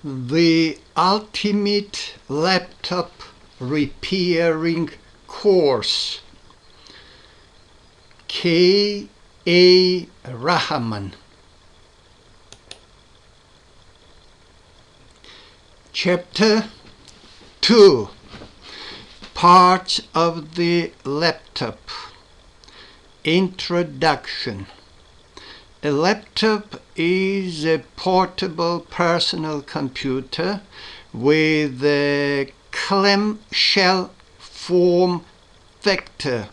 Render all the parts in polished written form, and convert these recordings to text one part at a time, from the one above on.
the ultimate laptop repairing course. K.A.Rahaman. Chapter 2. Parts of the laptop. Introduction. A laptop is a portable personal computer with a clamshell form factor,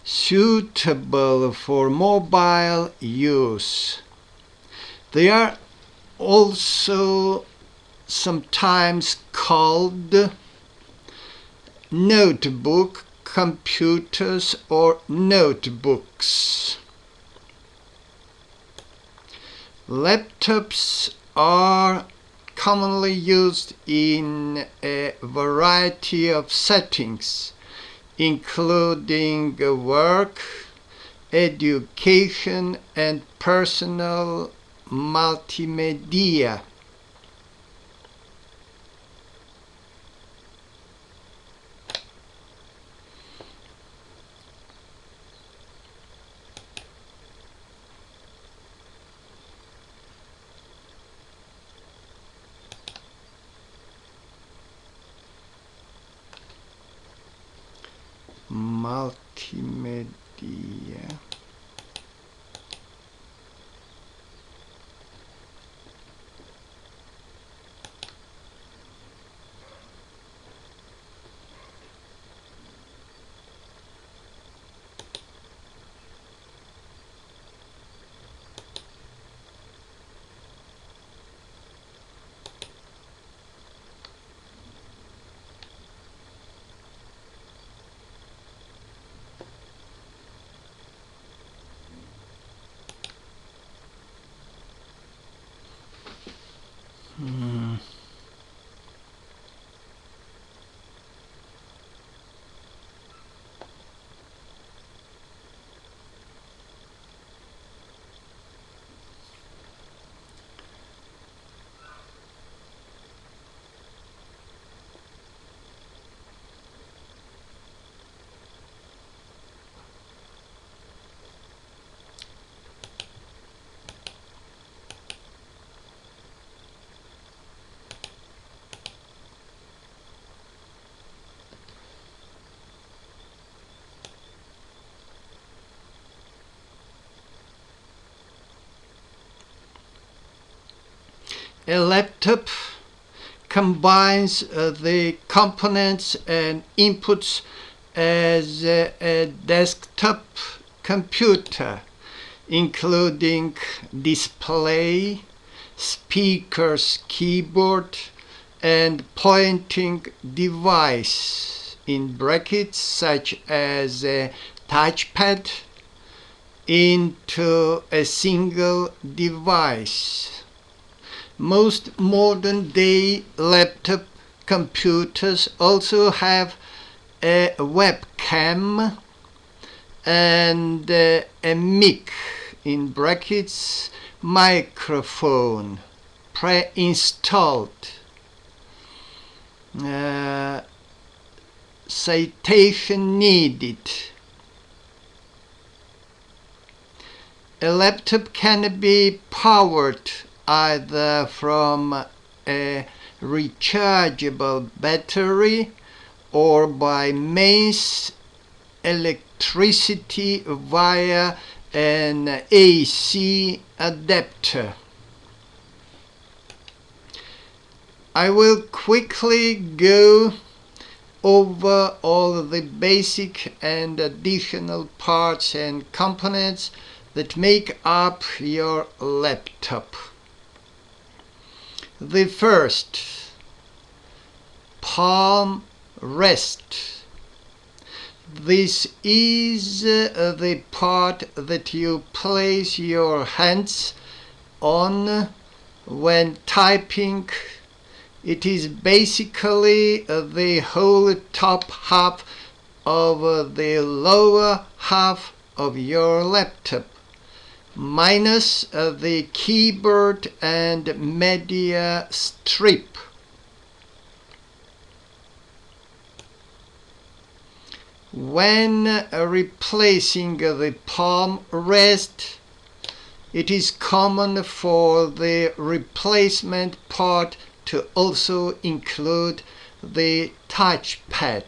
suitable for mobile use. They are also sometimes called notebook computers or notebooks. Laptops are commonly used in a variety of settings, including work, education, and personal multimedia. A laptop combines the components and inputs as a desktop computer, including display, speakers, keyboard, and pointing device, in brackets such as a touchpad, into a single device. Most modern-day laptop computers also have a webcam and a mic, in brackets microphone, pre-installed. Citation needed. A laptop can be powered either from a rechargeable battery or by mains electricity via an AC adapter. I will quickly go over all the basic and additional parts and components that make up your laptop. The first, palm rest. This is the part that you place your hands on when typing. It is basically the whole top half of the lower half of your laptop. minus the keyboard and media strip. When replacing the palm rest, it is common for the replacement part to also include the touchpad.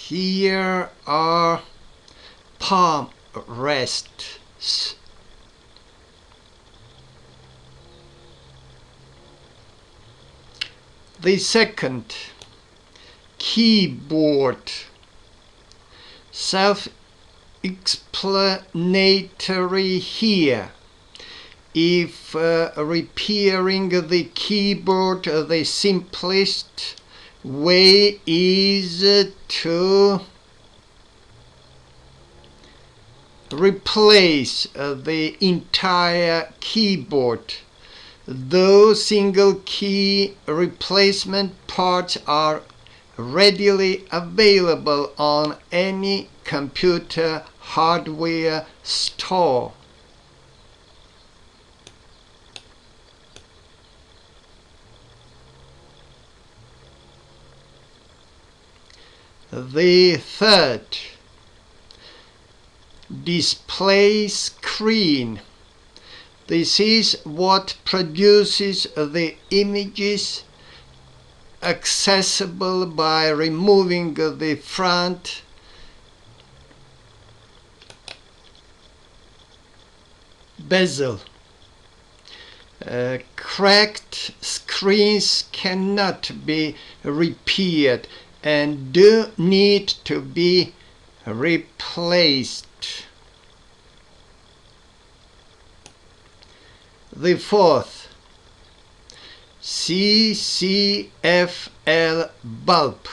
Here are palm rests. The second, keyboard. Self-explanatory here. If repairing the keyboard, the simplest way is to replace the entire keyboard. Though single key replacement parts are readily available on any computer hardware store. The third, display screen. This is what produces the images accessible by removing the front bezel. Cracked screens cannot be repaired and do need to be replaced. The fourth, CCFL bulb.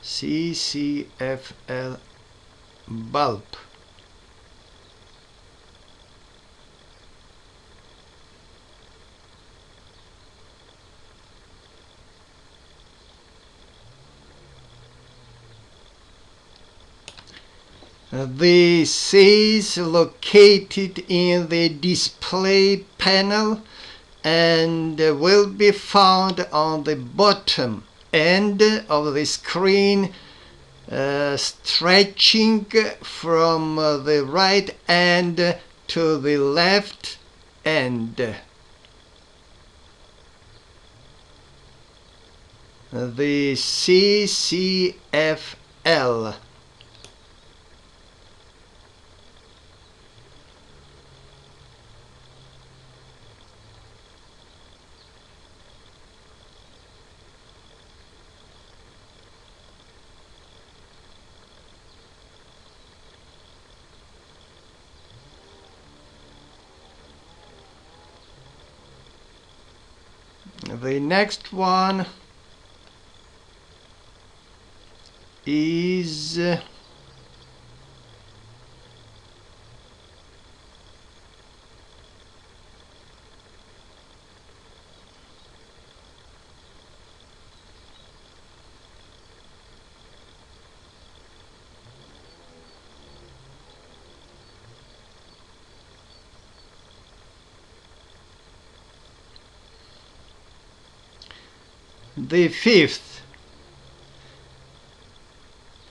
CCFL bulb. This is located in the display panel and will be found on the bottom end of the screen, stretching from the right end to the left end. The CCFL. The next one is the fifth,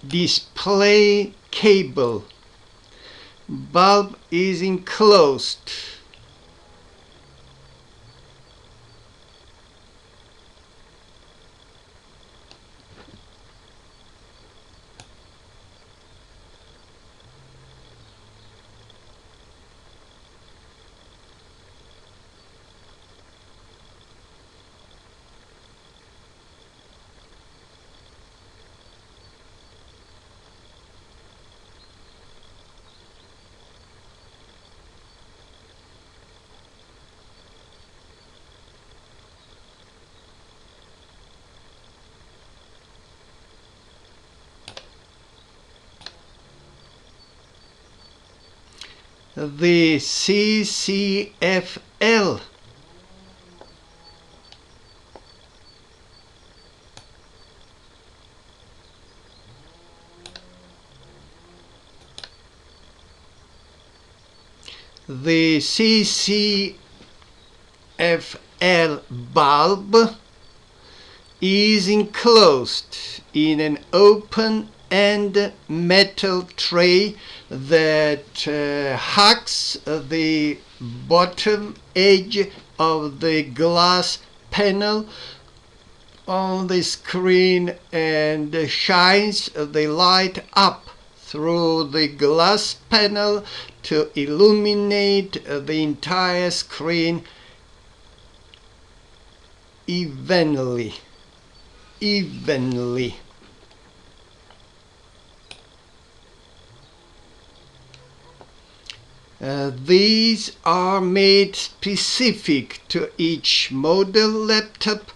display cable. Bulb is enclosed. the CCFL. The CCFL bulb is enclosed in an open-end metal tray that hugs the bottom edge of the glass panel on the screen and shines the light up through the glass panel to illuminate the entire screen evenly. These are made specific to each model laptop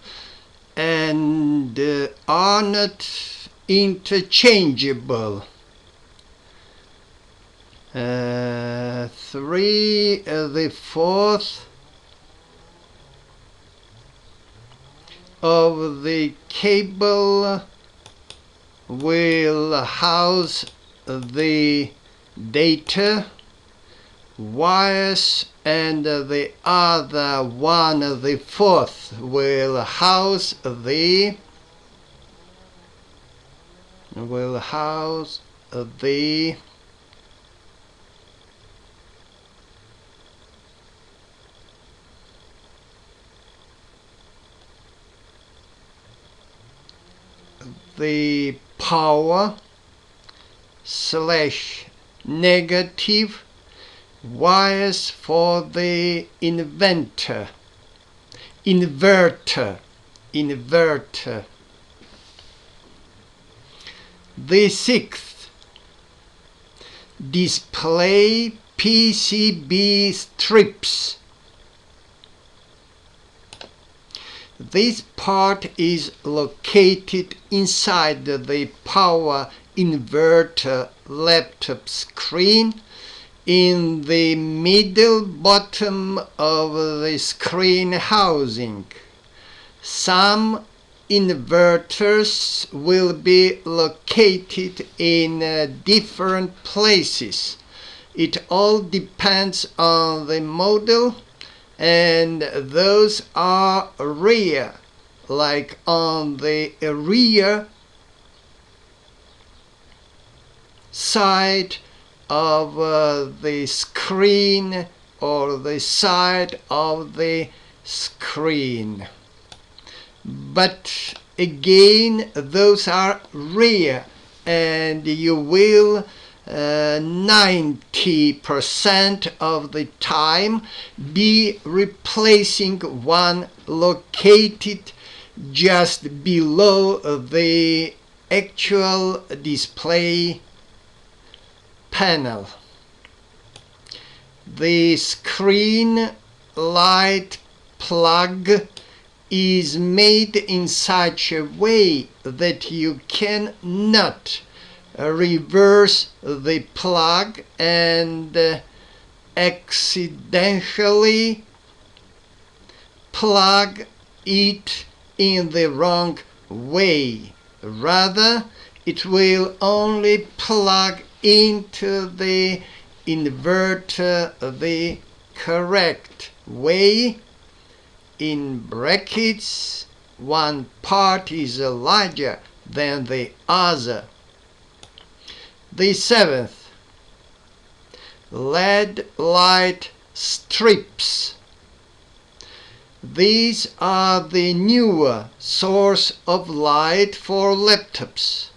and are not interchangeable. 3/4 of the cable will house the data wires, and the other 1/4 will house the power / negative wires for the inverter. The 6th, display PCB strips. This part is located inside the power inverter laptop screen in the middle bottom of the screen housing. Some inverters will be located in different places. It all depends on the model, and those are rare, like on the rear side of the screen or the side of the screen. But again, those are rare, and you will 90% of the time be replacing one located just below the actual display panel. The screen light plug is made in such a way that you cannot reverse the plug and accidentally plug it in the wrong way. Rather, it will only plug into the inverter the correct way. In brackets, one part is larger than the other. The 7th, LED light strips. These are the newer source of light for laptops.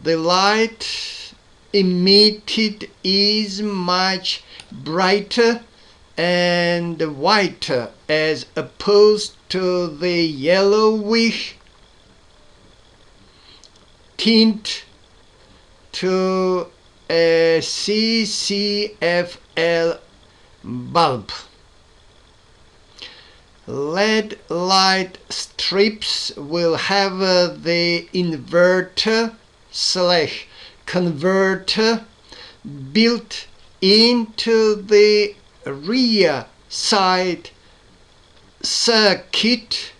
The light emitted is much brighter and whiter as opposed to the yellowish tint to a CCFL bulb. LED light strips will have the inverter / converter built into the rear side circuit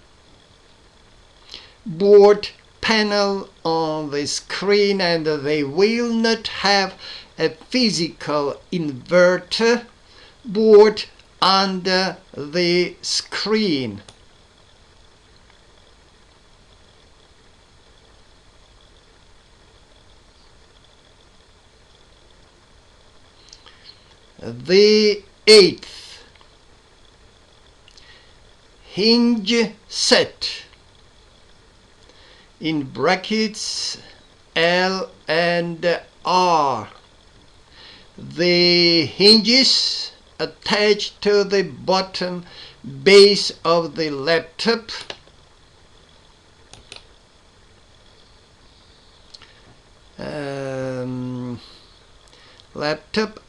board panel on the screen, and they will not have a physical inverter board under the screen. The 8th hinge set, in brackets L and R. The hinges attached to the bottom base of the laptop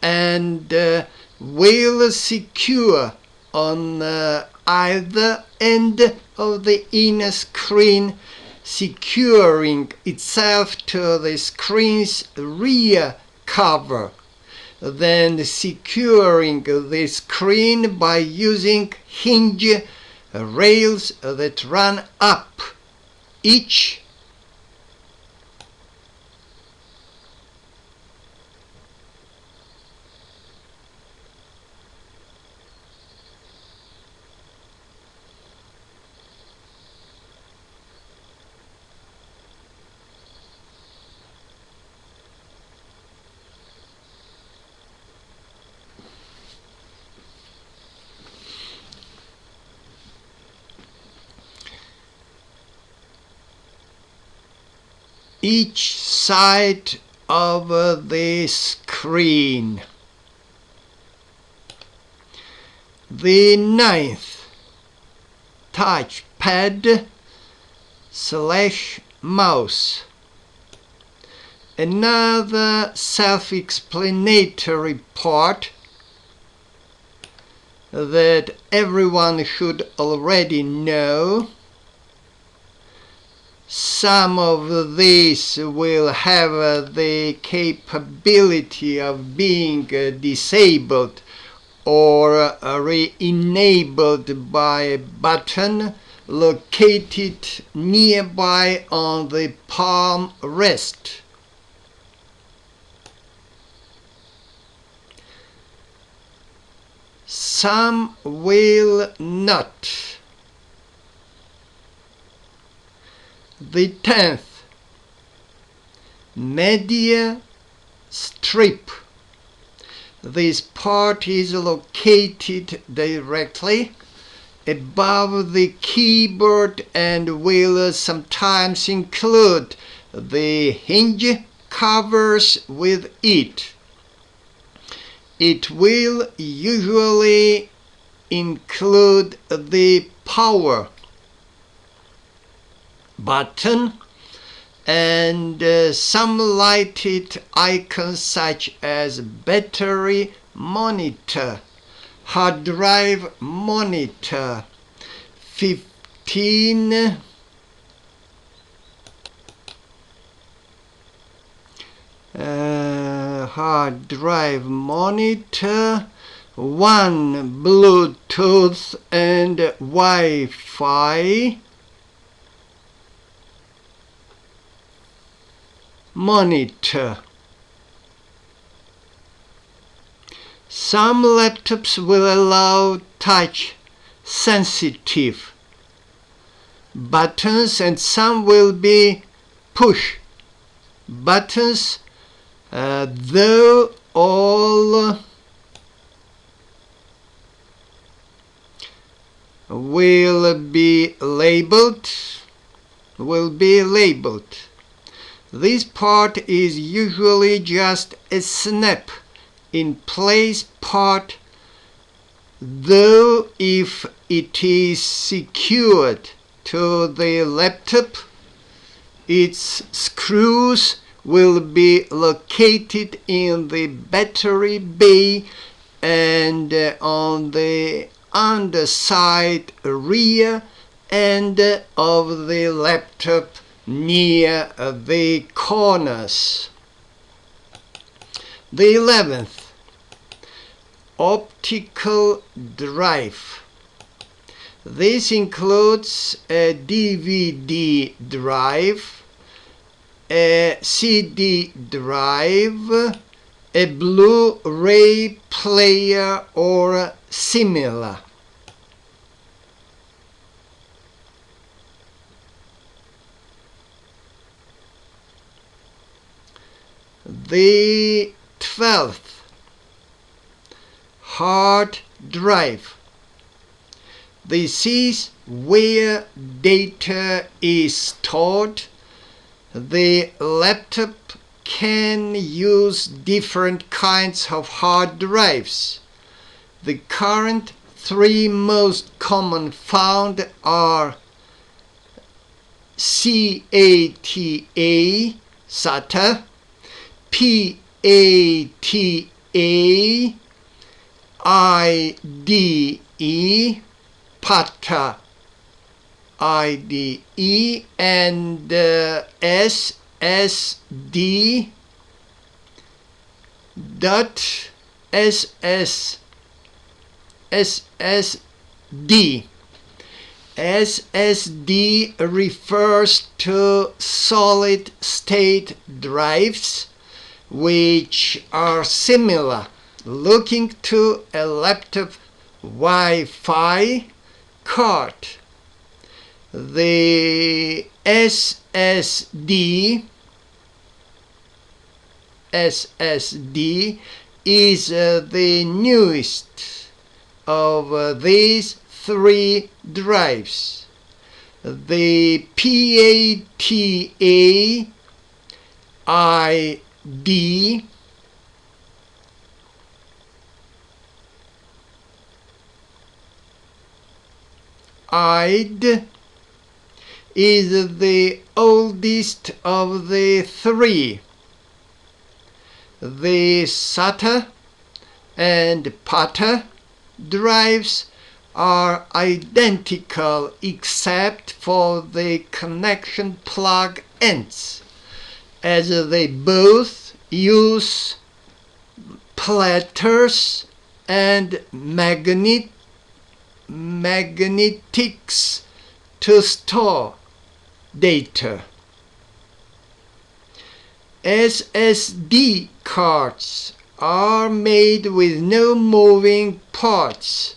and will secure on either end of the inner screen, securing itself to the screen's rear cover, then securing the screen by using hinge rails that run up each side of the screen. The 9th touchpad / mouse. Another self-explanatory part that everyone should already know. Some of these will have the capability of being disabled or re-enabled by a button located nearby on the palm rest. Some will not. The 10th media strip. This part is located directly above the keyboard and will sometimes include the hinge covers with it. It will usually include the power button and some lighted icons such as battery monitor, hard drive monitor, 15 hard drive monitor, 1 Bluetooth and Wi-Fi monitor. Some laptops will allow touch sensitive buttons and some will be push buttons, though all will be labeled. This part is usually just a snap in place part, though if it is secured to the laptop, its screws will be located in the battery bay and on the underside rear end of the laptop near the corners. The 11th optical drive. This includes a DVD drive, a CD drive, a Blu-ray player or similar. The 12th, hard drive. This is where data is stored. The laptop can use different kinds of hard drives. The current three most common found are CATA, SATA, PATA, IDE, PATA, IDE, and SSD, SSD. SSD refers to solid-state drives, which are similar looking to a laptop Wi-Fi card. The SSD is the newest of these three drives. The PATA ID is the oldest of the three. The SATA and PATA drives are identical except for the connection plug ends, as they both use platters and magnetics to store data. SSD cards are made with no moving parts.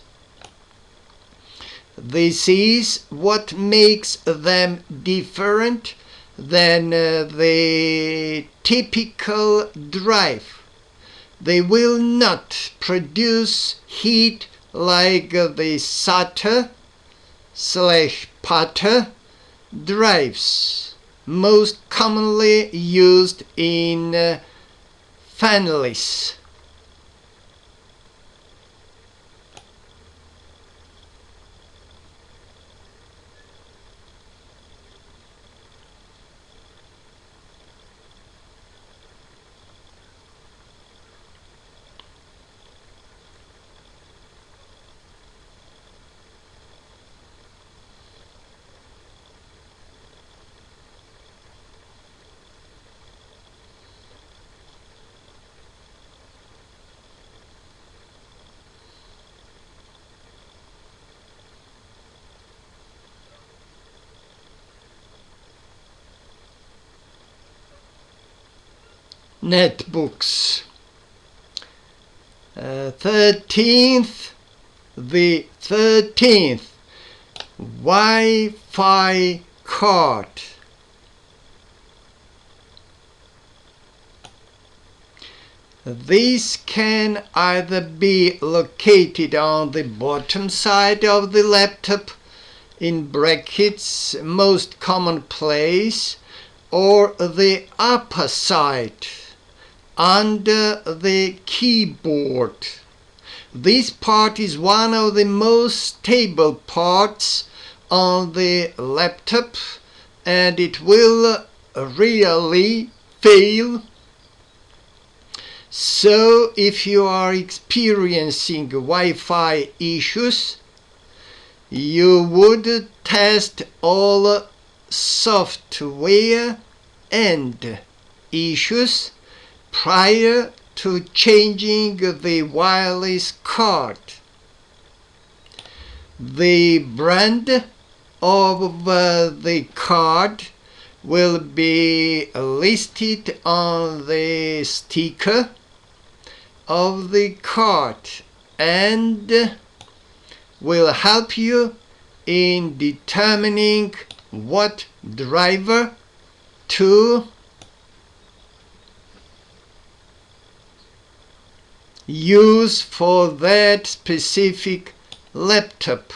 This is what makes them different than the typical drive. They will not produce heat like the SATA/PATA drives, most commonly used in families. Netbooks. 13th, the 13th, Wi-Fi card. This can either be located on the bottom side of the laptop, in brackets, most common place, or the upper side, under the keyboard. This part is one of the most stable parts on the laptop, and it will rarely fail. So if you are experiencing Wi-Fi issues, you would test all software and issues prior to changing the wireless card. The brand of the card will be listed on the sticker of the card and will help you in determining what driver to use for that specific laptop.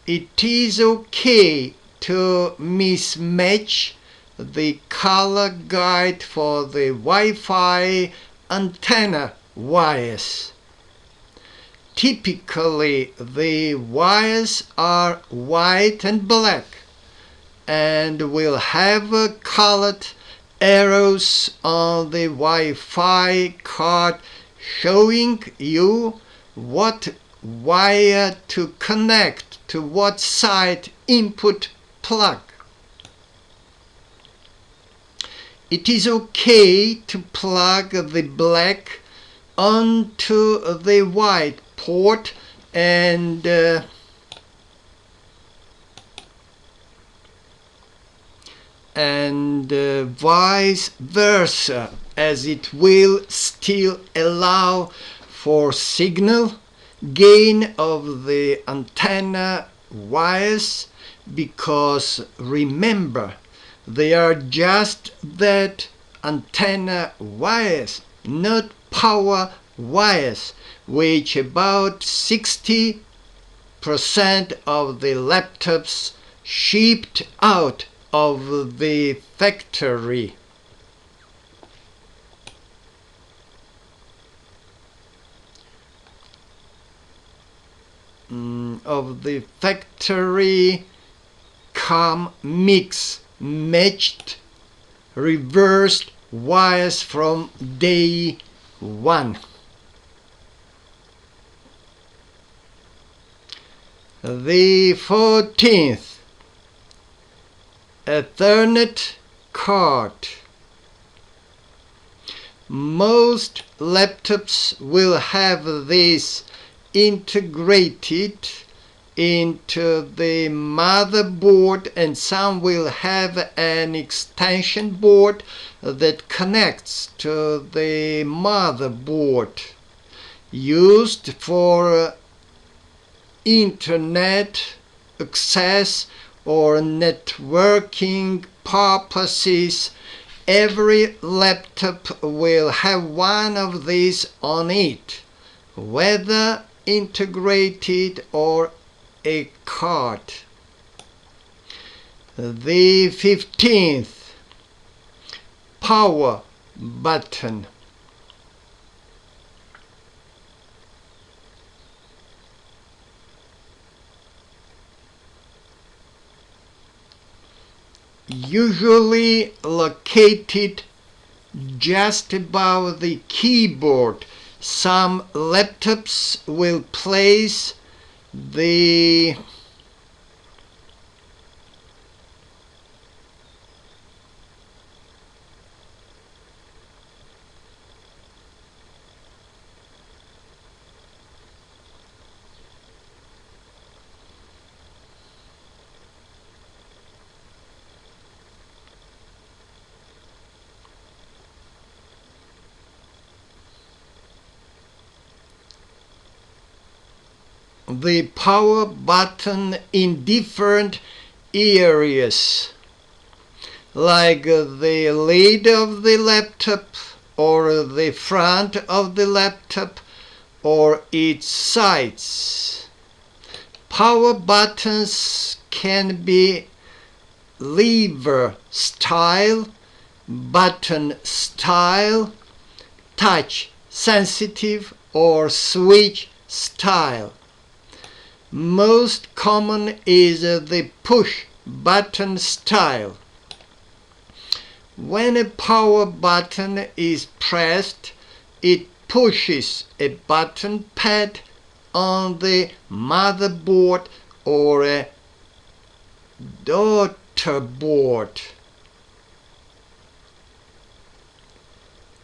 It is okay to mismatch the color guide for the Wi-Fi antenna wires. Typically, the wires are white and black and will have colored arrows on the Wi-Fi card showing you what wire to connect to what side input plug. It is okay to plug the black onto the white port and vice versa, as it will still allow for signal gain of the antenna wires, because remember, they are just that, antenna wires, not power wires, which about 60% of the laptops shipped out of the factory. Come matched reversed wires from day one. The 14th, Ethernet card. Most laptops will have this integrated into the motherboard, and some will have an extension board that connects to the motherboard, used for internet access or networking purposes. Every laptop will have one of these on it, whether integrated or a card. The 15th, power button. Usually located just above the keyboard. Some laptops will place the power button in different areas, like the lid of the laptop, or the front of the laptop, or its sides. Power buttons can be lever style, button style, touch sensitive, or switch style. Most common is the push button style. When a power button is pressed, it pushes a button pad on the motherboard or a daughter board.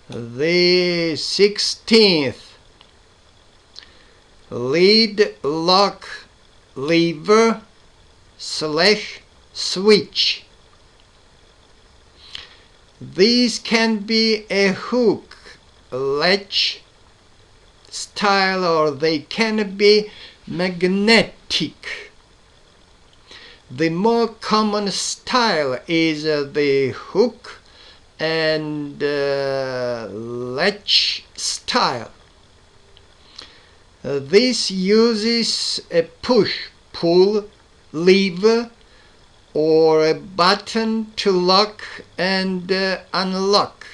The 16th, lead lock lever / switch. These can be a hook, latch style, or they can be magnetic. The more common style is the hook and latch style. This uses a push-pull lever or a button to lock and unlock,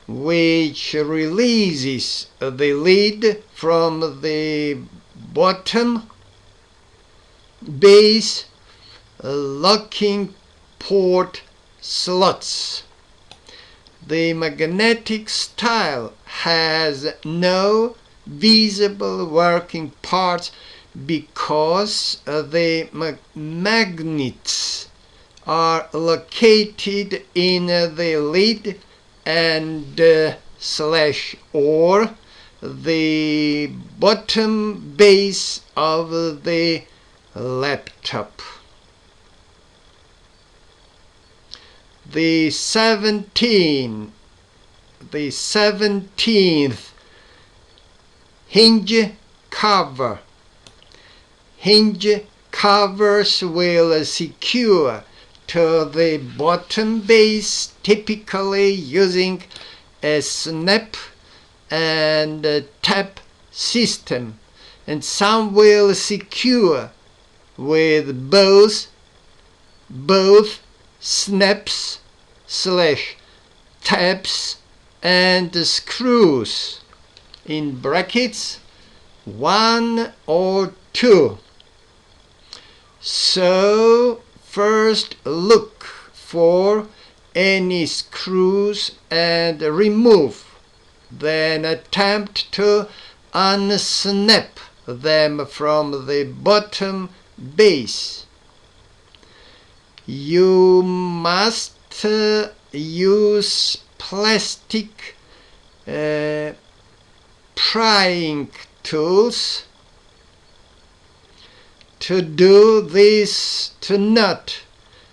which releases the lid from the bottom base locking port slots. The magnetic style has no visible working parts because the magnets are located in the lid and or the bottom base of the laptop. The 17th hinge cover. Hinge covers will secure to the bottom base, typically using a snap and tap system, and some will secure with both snaps / taps and screws, in brackets 1 or 2. So first look for any screws and remove, then attempt to unsnap them from the bottom base. You must use plastic prying tools to do this, to not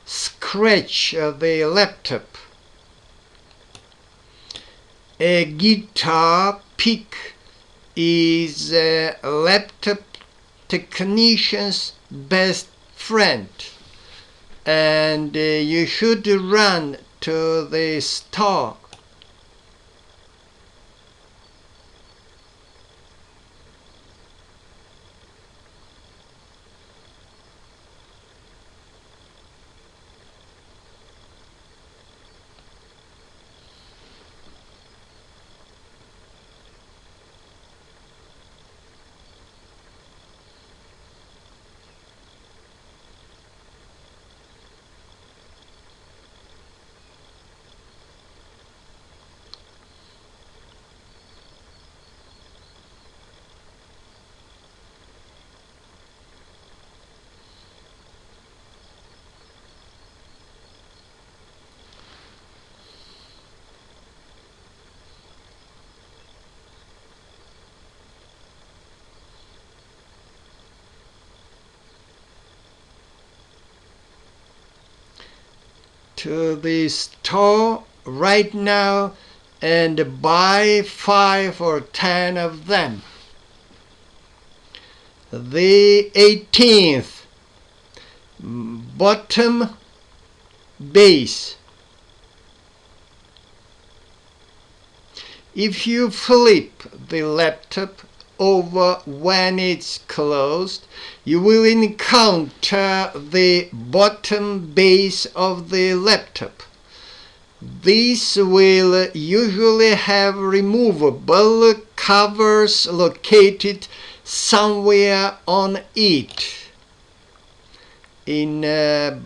scratch the laptop. A guitar pick is a laptop technician's best friend, and you should run to the store. To the store right now and buy 5 or 10 of them. The 18th, bottom base. If you flip the laptop over when it's closed, you will encounter the bottom base of the laptop. This will usually have removable covers located somewhere on it. In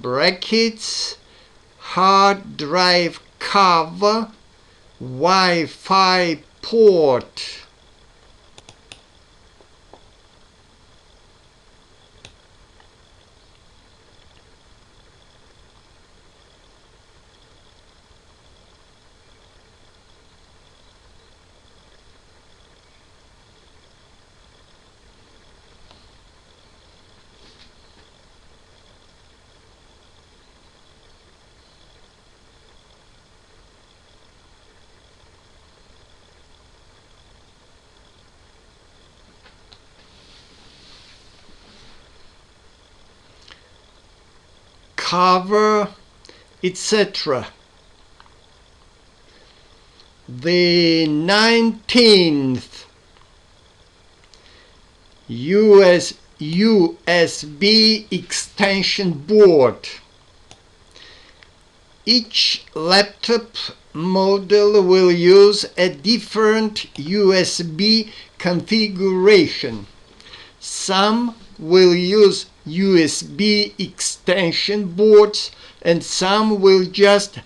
brackets, hard drive cover, Wi-Fi port. cover, etc. The 19th USB extension board. Each laptop model will use a different USB configuration. Some will use USB extension boards and some will just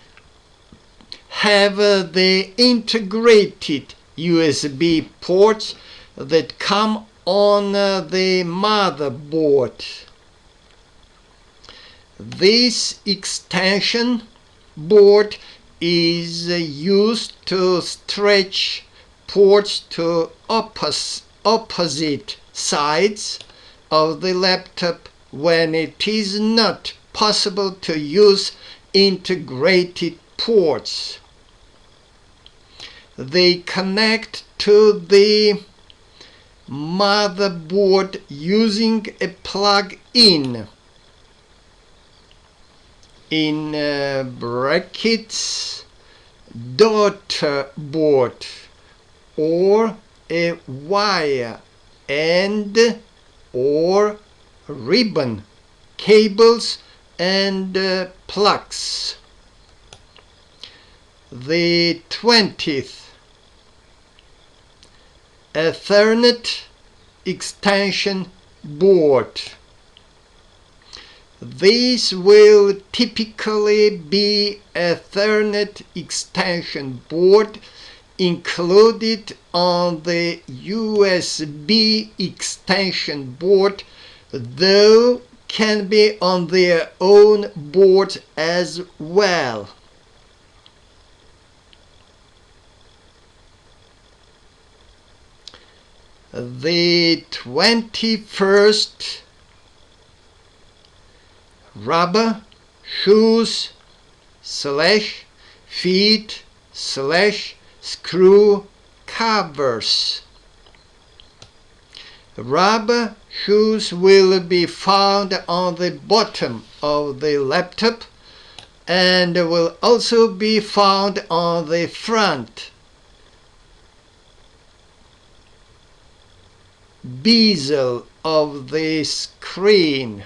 have the integrated USB ports that come on the motherboard. This extension board is used to stretch ports to opposite sides of the laptop when it is not possible to use integrated ports. They connect to the motherboard using a plug-in in brackets daughter board or a wire and or ribbon cables and plugs. The 20th Ethernet extension board. This will typically be Ethernet extension board included on the USB extension board, though can be on their own board as well. The 21st rubber shoes / feet / screw covers. Rubber shoes will be found on the bottom of the laptop and will also be found on the front bezel of the screen.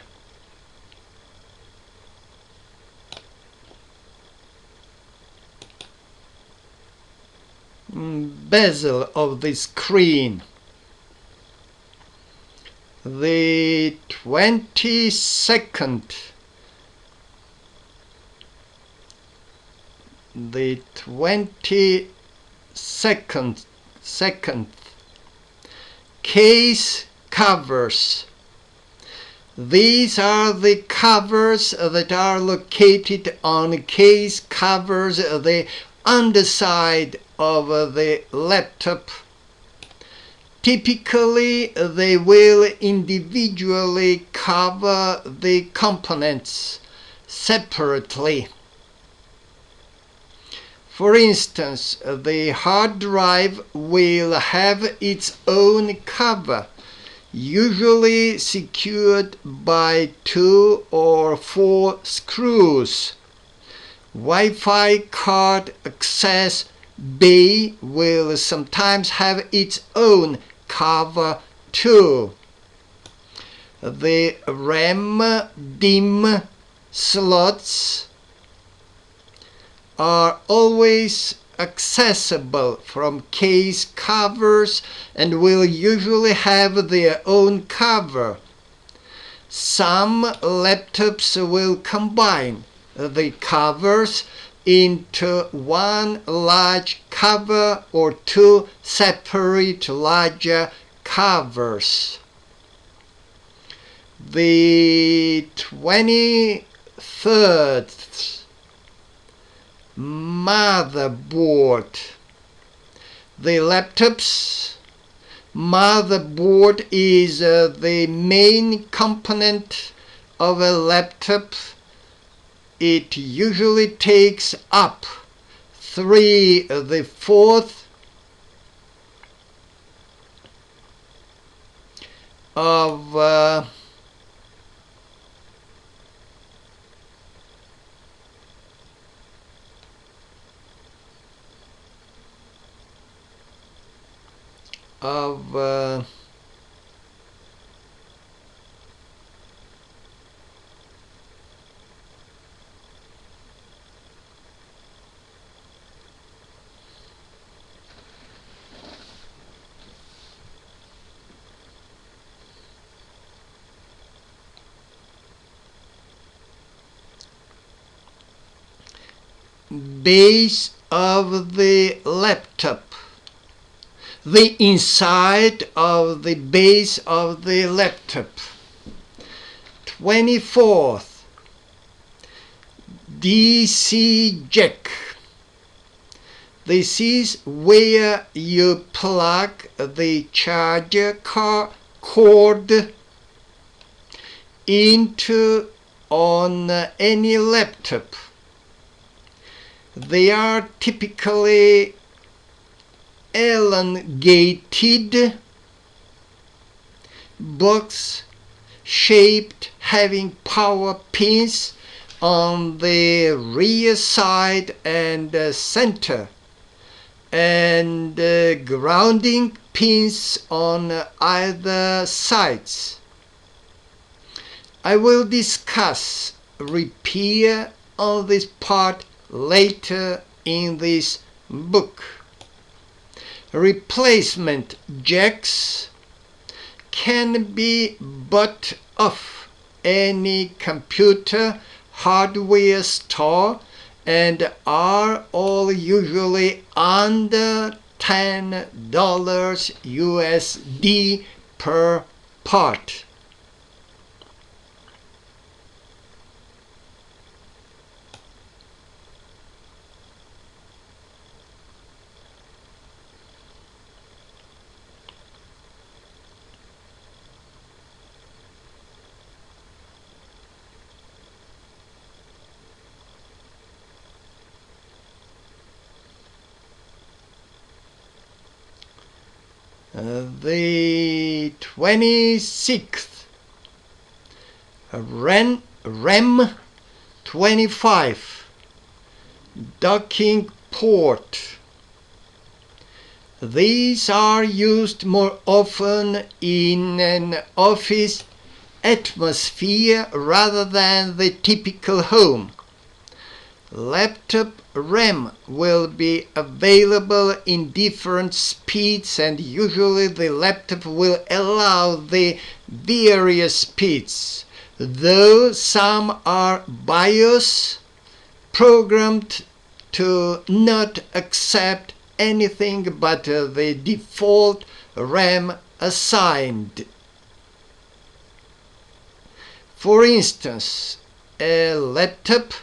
Bezel of the screen. The 22nd case covers. These are the covers that are located on case covers, the underside of the laptop. Typically, they will individually cover the components separately. For instance, the hard drive will have its own cover, usually secured by 2 or 4 screws. Wi-Fi card access bay will sometimes have its own cover too. The RAM DIMM slots are always accessible from case covers and will usually have their own cover. Some laptops will combine the covers into one large cover or 2 separate larger covers. The 23rd motherboard. The laptop's motherboard is the main component of a laptop. It usually takes up 3/4 of of base of the laptop, the inside of the base of the laptop. 24th, DC jack. This is where you plug the charger cord into on any laptop. They are typically elongated box shaped, having power pins on the rear side and center, and grounding pins on either sides. I will discuss repair on this part later in this book. Replacement jacks can be bought off any computer hardware store and are all usually under $10 USD per part. The 26th, RAM 25, docking port. These are used more often in an office atmosphere rather than the typical home. Laptop RAM will be available in different speeds, and usually the laptop will allow the various speeds, though some are BIOS programmed to not accept anything but the default RAM assigned. For instance, a laptop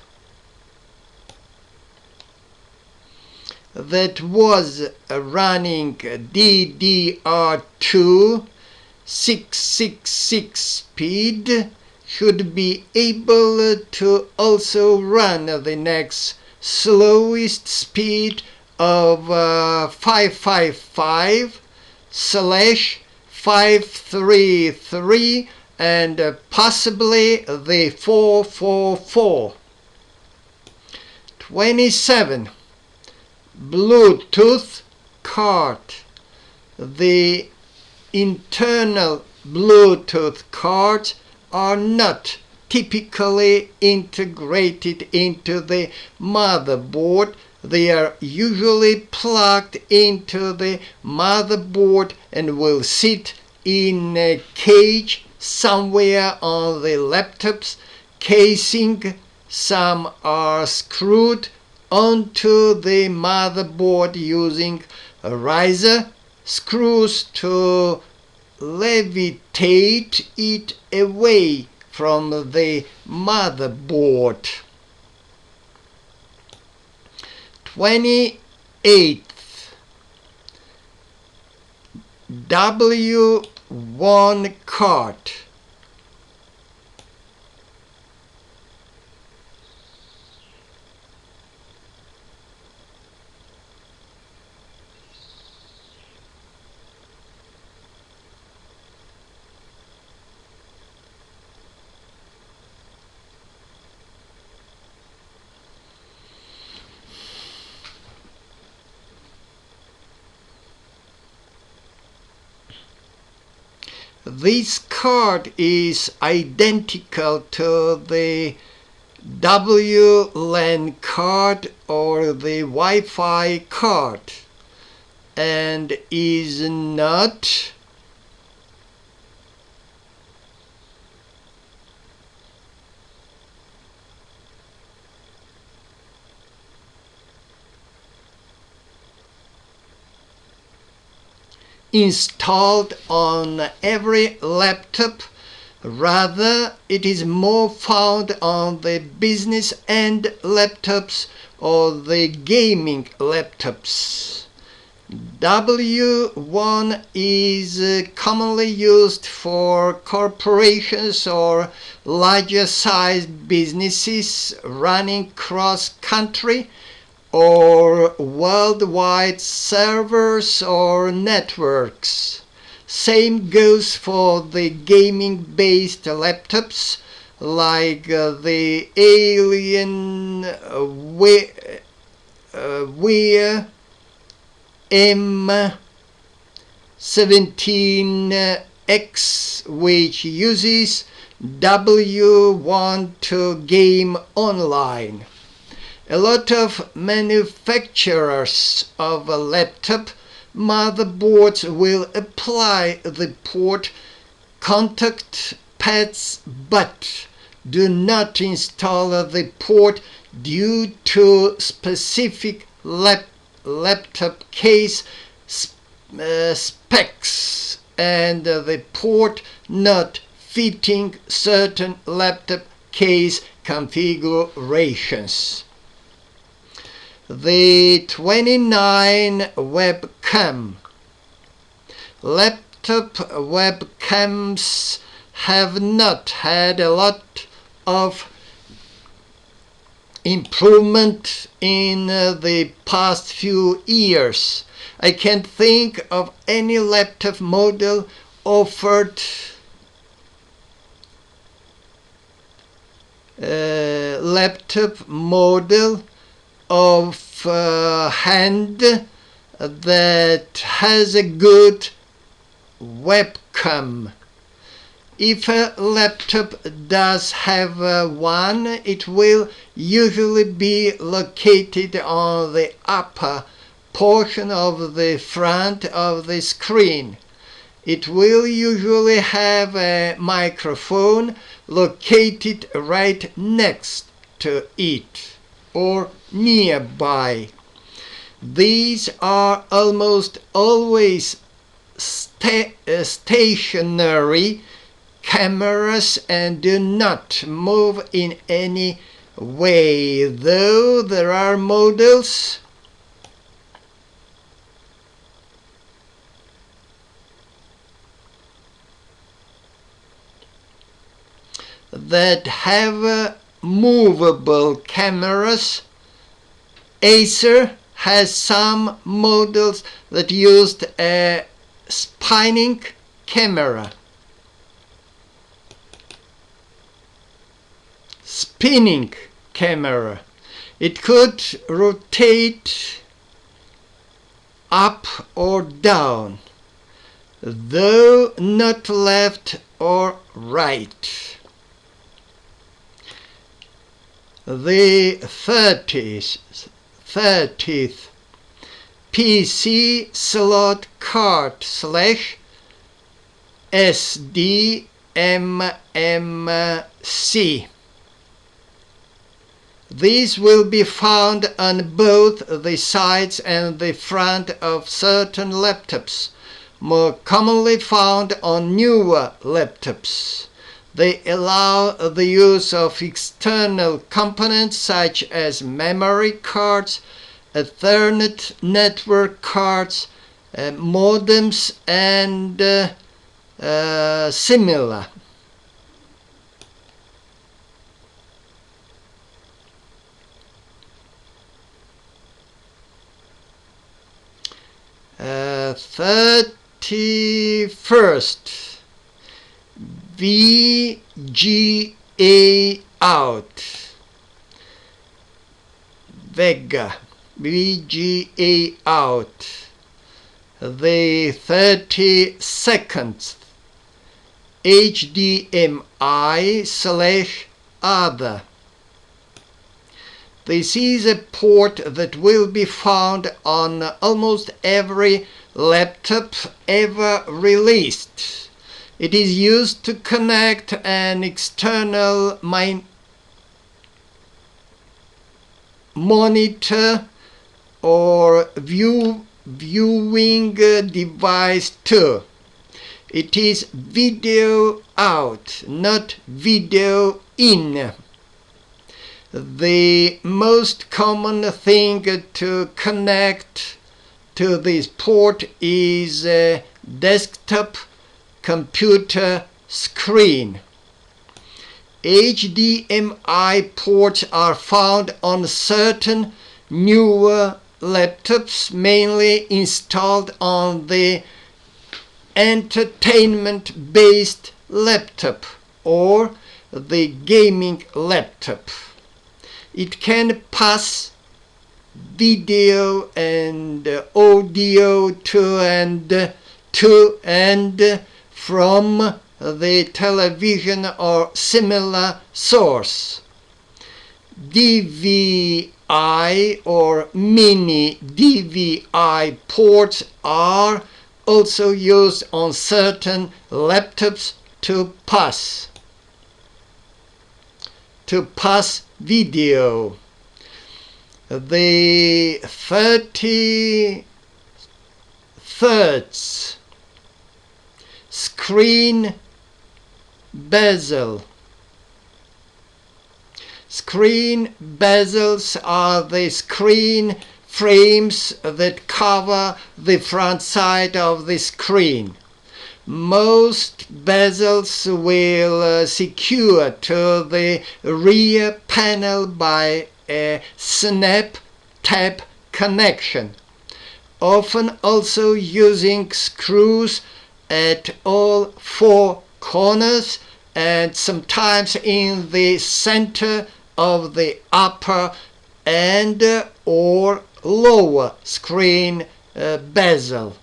that was running DDR2 666 speed should be able to also run the next slowest speed of 555/533 and possibly the 444. 27. Bluetooth card. The internal Bluetooth cards are not typically integrated into the motherboard. They are usually plugged into the motherboard and will sit in a cage somewhere on the laptop's casing. Some are screwed onto the motherboard using riser screws to levitate it away from the motherboard. 28th, W1 card. This card is identical to the WLAN card or the Wi-Fi card and is not installed on every laptop. Rather, it is more found on the business end laptops or the gaming laptops. W1 is commonly used for corporations or larger sized businesses running cross-country or worldwide servers or networks. Same goes for the gaming-based laptops like the Alienware M17X, which uses W1 to game online. A lot of manufacturers of a laptop motherboards will apply the port contact pads but do not install the port due to specific laptop case specs and the port not fitting certain laptop case configurations. The 29 webcam. Laptop webcams have not had a lot of improvement in the past few years. I can't think of any laptop model offered of hand that has a good webcam. If a laptop does have one, it will usually be located on the upper portion of the front of the screen. It will usually have a microphone located right next to it or nearby. These are almost always stationary cameras and do not move in any way, though there are models that have movable cameras. Acer has some models that used a spinning camera. Spinning camera. It could rotate up or down, though not left or right. The 30th PC slot card / SDMMC. These will be found on both the sides and the front of certain laptops, more commonly found on newer laptops. They allow the use of external components such as memory cards, Ethernet network cards, modems, and similar. Uh, 31st. VGA out. Vega. VGA out. The 32nd. HDMI/other. This is a port that will be found on almost every laptop ever released. It is used to connect an external monitor or viewing device too. It is video out, not video in. The most common thing to connect to this port is a desktop computer screen. HDMI ports are found on certain newer laptops, mainly installed on the entertainment-based laptop or the gaming laptop. It can pass video and audio to and from the television or similar source. DVI or mini DVI ports are also used on certain laptops to pass video. The 33rd screen bezel. Screen bezels are the screen frames that cover the front side of the screen. Most bezels will secure to the rear panel by a snap-tap connection, often also using screws at all four corners and sometimes in the center of the upper and or lower screen bezel.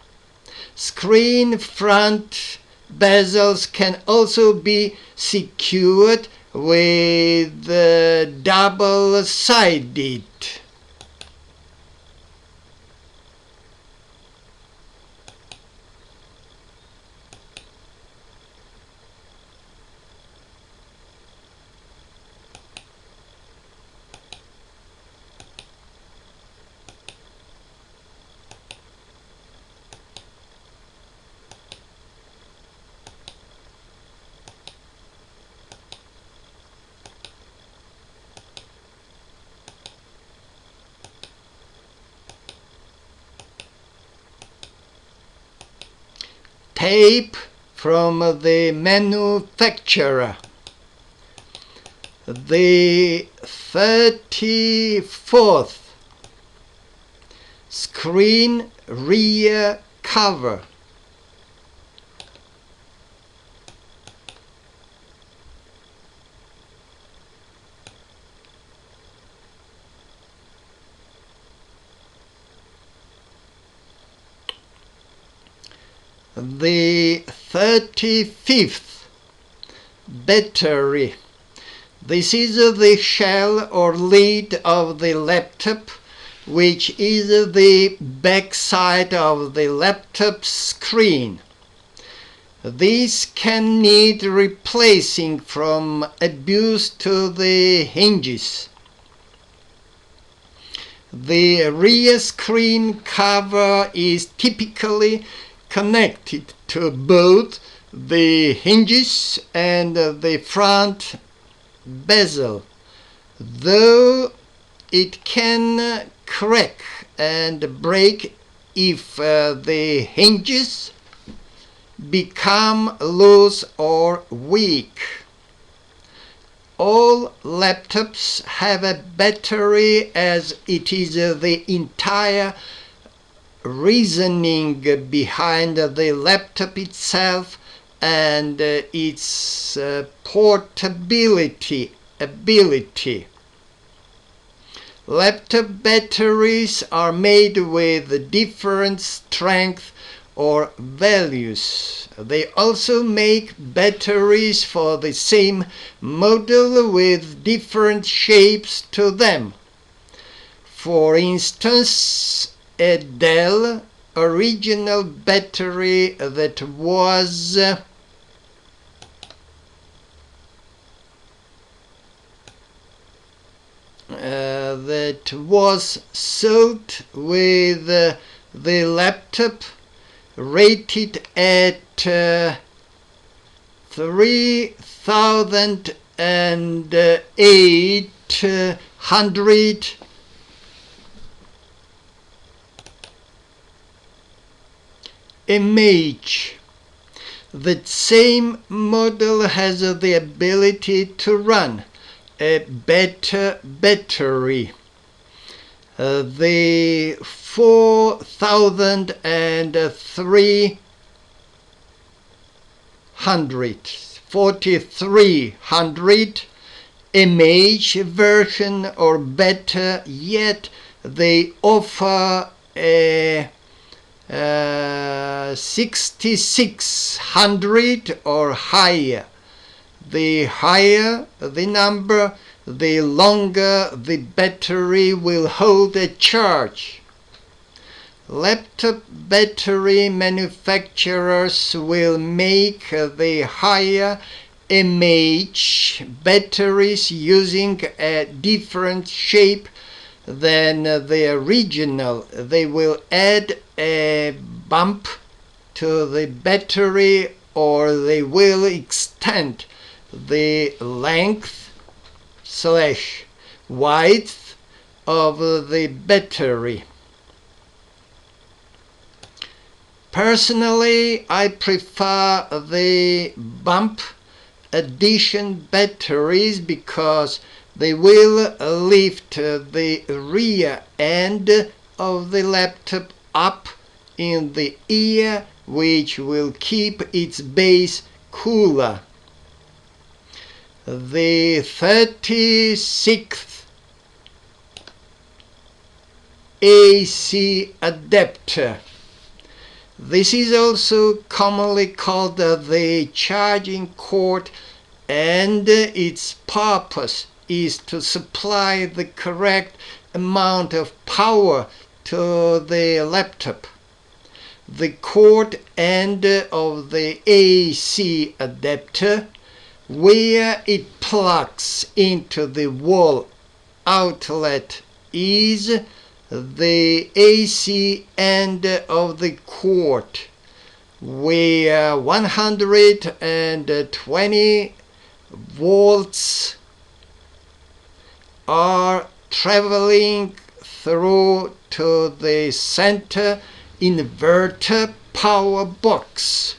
Screen front bezels can also be secured with double-sided. Tape from the manufacturer. The 34th screen rear cover. The 35th battery. This is the shell or lid of the laptop, which is the back side of the laptop screen. This can need replacing from abuse to the hinges. The rear screen cover is typically connected to both the hinges and the front bezel, though it can crack and break if the hinges become loose or weak. All laptops have a battery, as it is the entire reasoning behind the laptop itself and its portability ability. Laptop batteries are made with different strength or values. They also make batteries for the same model with different shapes to them. For instance, a Dell original battery that was sold with the laptop rated at 3,800 mAh. That same model has the ability to run a better battery. The 4300 mAh version or better yet, they offer a 6600 or higher. The higher the number, the longer the battery will hold a charge. Laptop battery manufacturers will make the higher mAh batteries using a different shape than the original. They will add a bump to the battery, or they will extend the length/width of the battery. Personally, I prefer the bump addition batteries because they will lift the rear end of the laptop up in the ear, which will keep its base cooler. The 36th AC adapter. This is also commonly called the charging cord, and its purpose is to supply the correct amount of power to the laptop. The cord end of the AC adapter, where it plugs into the wall outlet, is the AC end of the cord, where 120 volts are traveling through to the center inverter power box.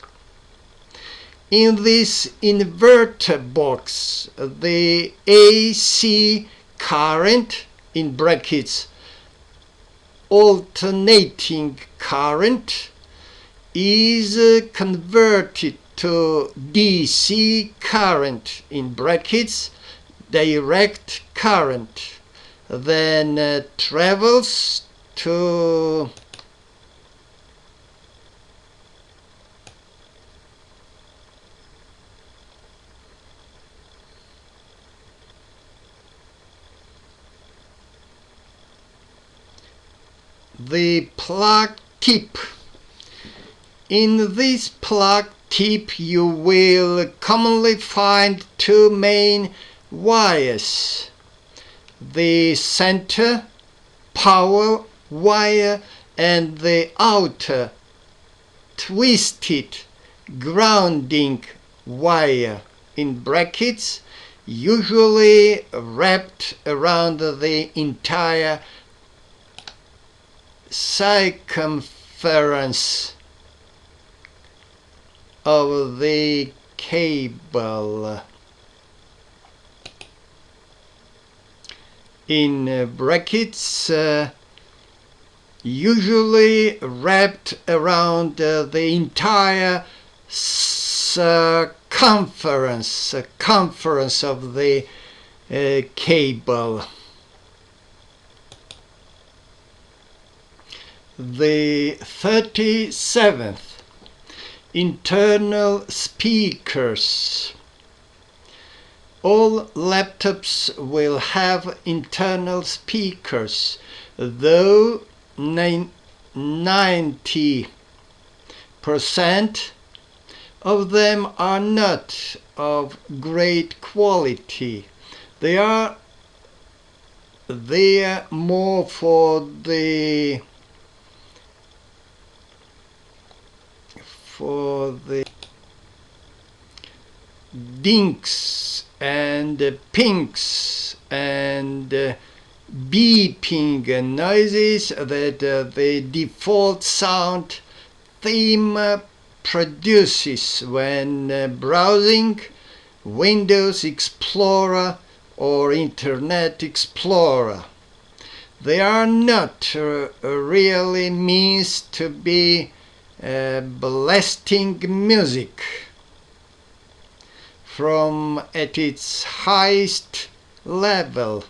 In this inverter box, the AC current, in brackets alternating current, is converted to DC current, in brackets direct current, then travels to the plug tip. In this plug tip you will commonly find two main wires: the center power wire and the outer twisted grounding wire, in brackets usually wrapped around the entire circumference of the cable, in brackets usually wrapped around the entire circumference of the cable. The 37th, internal speakers. All laptops will have internal speakers, though 90% of them are not of great quality. They are there more for the dinks and pinks and beeping noises that the default sound theme produces when browsing Windows Explorer or Internet Explorer. They are not really means to be blasting music from at its highest level.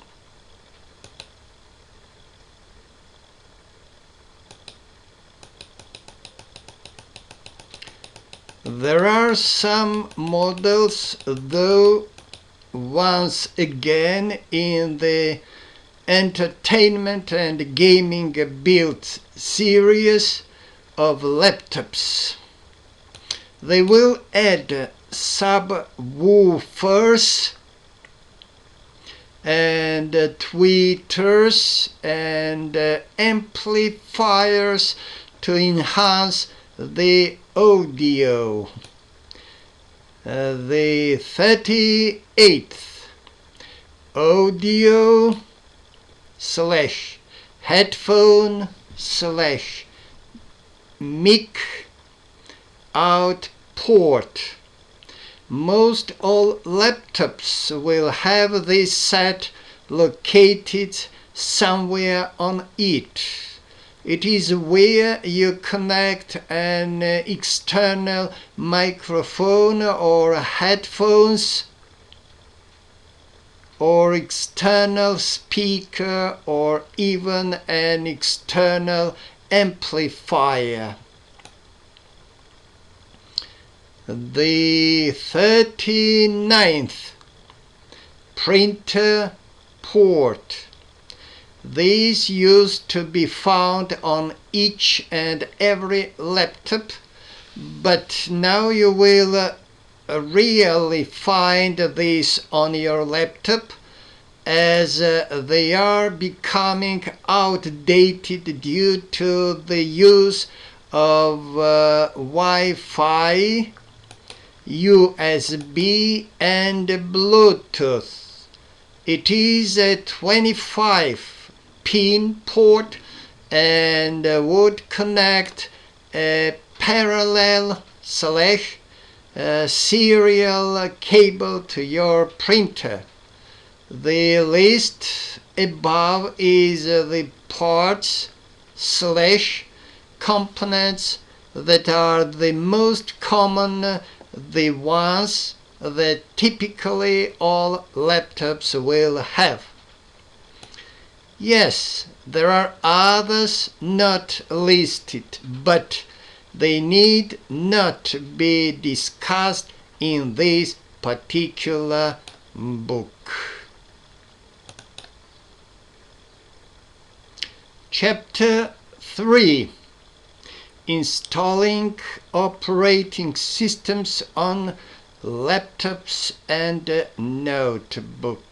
There are some models, though, once again in the entertainment and gaming build series of laptops. They will add subwoofers and tweeters and amplifiers to enhance the audio. The 38th, audio / headphone / mic out port. Most all laptops will have this set located somewhere on it. It is where you connect an external microphone or headphones or external speaker or even an external amplifier. The 39th, printer port. These used to be found on each and every laptop, but now you will really find these on your laptop, as they are becoming outdated due to the use of Wi-Fi, USB and Bluetooth. It is a 25-pin port and would connect a parallel / serial cable to your printer. The list above is the parts / components that are the most common, the ones that typically all laptops will have. Yes, there are others not listed, but they need not be discussed in this particular book. Chapter 3. Installing operating systems on laptops and notebooks.